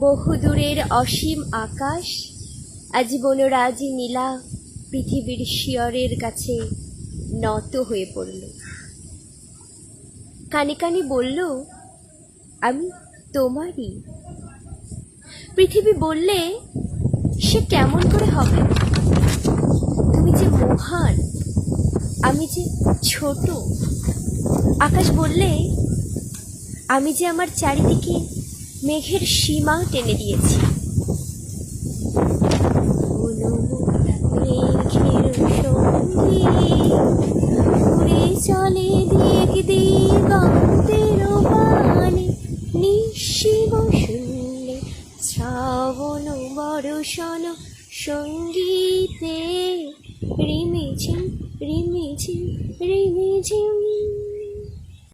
বহুদূরের অসীম আকাশ আজ বনরাজি নীলা পৃথিবীর শিয়রের কাছে নত হয়ে পড়ল। কানে কানে বলল, আমি তোমারই। পৃথিবী বললে, সে কেমন করে হবে? তুমি যে মহান, আমি যে ছোট। আকাশ বললে, আমি যে আমার চারিদিকে মেঘের সীমা টেনে দিয়েছি। মেঘের সঙ্গে উড়ে চলে দিক দিগন্তের বাণী, নিঃশিব শূন্যে শ্রাবণ বর্ষণ